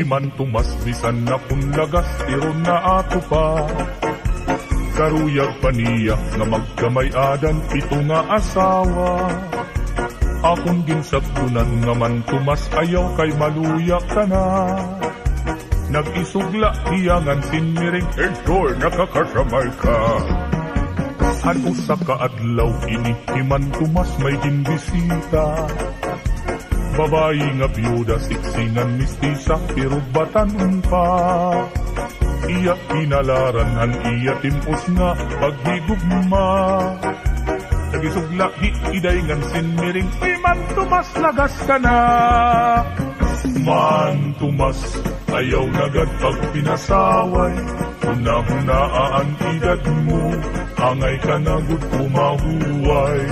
Iman tumas bisan na kung lagas iron na ato pa. Karuyag paniya nga magkamay-adan ito nga asawa. Akong ginsagtunan nga man tumas ayaw kay maluyak ka na. Nag-isugla iyangan sinmiring enjoy nakakasamay ka. Ano sa kaadlaw ini iman tumas may gimbisita. Babayi nga byuda siksingan mistisa pero batanon pa. Iya pinalaran iya timpos nga paghigugma. Nagisugla di iday ngan sinmiring iman tumas lagas ka na. Man tumas ayaw nagad pag pinasaway. Una-hunaan edad mo angay ka na gud kumahuway.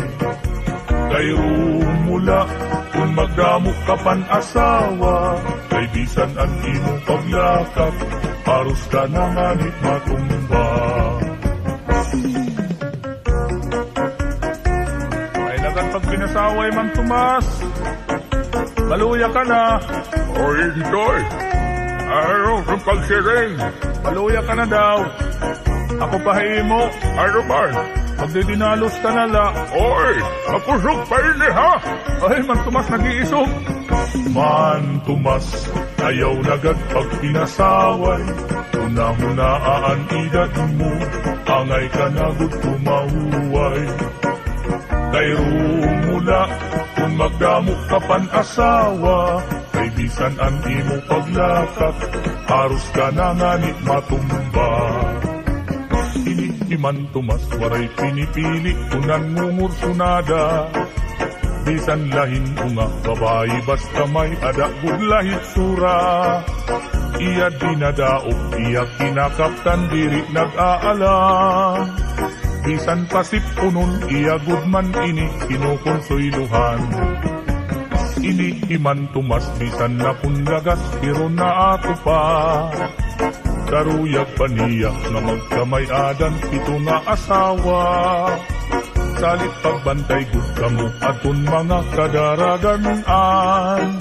Kay rumula kung magdamok ka pan asawa. Kay bisan ang imong paglakap aros ka na nganit matumba. Ay lagat pag pinasaway man tumas. Baluya ka na. Oy, Doy. Araw sa pagsiring. Baluya ka na daw. Ako pahimo. Araw ba? Magdidinalos ka na la. Oy, kapusog pa ini ha. Ay, man tumas nag-iisog. Man tumas, ayaw nagad pag pinasaway. Una-hunaan edad mo, angay ka na gud kumahuway. Kay rumula, kung magdamok ka pan asawa. Kay bisan ang imo paglakap, haros ka na nganit matumba. Iman tumas, waray pinipili, kunan ngungursunada. Bisan lahin unga, babae basta may adagod lahit sura. Iya dinadaog, iya kinakaptan, diri nag-aalam. Bisan pasip unon, iya gudman ini, kinukonsoyluhan. Ini iman tumas, bisan na kunlagas, pero na ato pa. Karuyag paniya nga magkamay-adan ito nga asawa. Salit pagbantay gud kamo aton mga kadaraganan.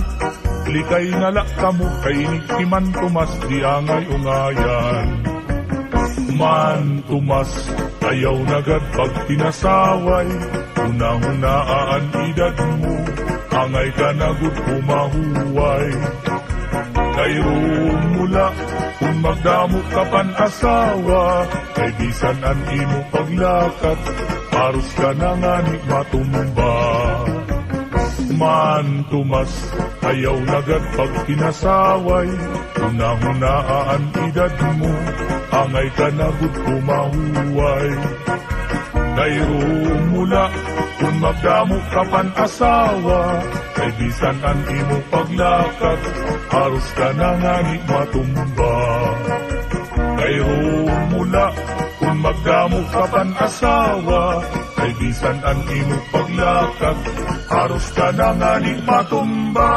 Likay nala kamo kay man tumas di angay ungayan. Man tumas ayaw nagad pag pinasaway. Una-hunaan edad mo angay ka na gud kumahuway. Kay rumula kung magdamok ka pan asawa. Kay bisan ang imo paglakad haros ka na nganit matumba. Man tumas ayaw nagad pag pinasaway. Una-hunaan edad mo angay ka na gud kumahuway. Kay rumula kung magdamok ka pan asawa. Kay bisan ang imo paglakad haros ka na nganit matumba. Kay rumula kung magdamok ka pan asawa. Kay bisan ang imo paglakad haros ka na nganit matumba.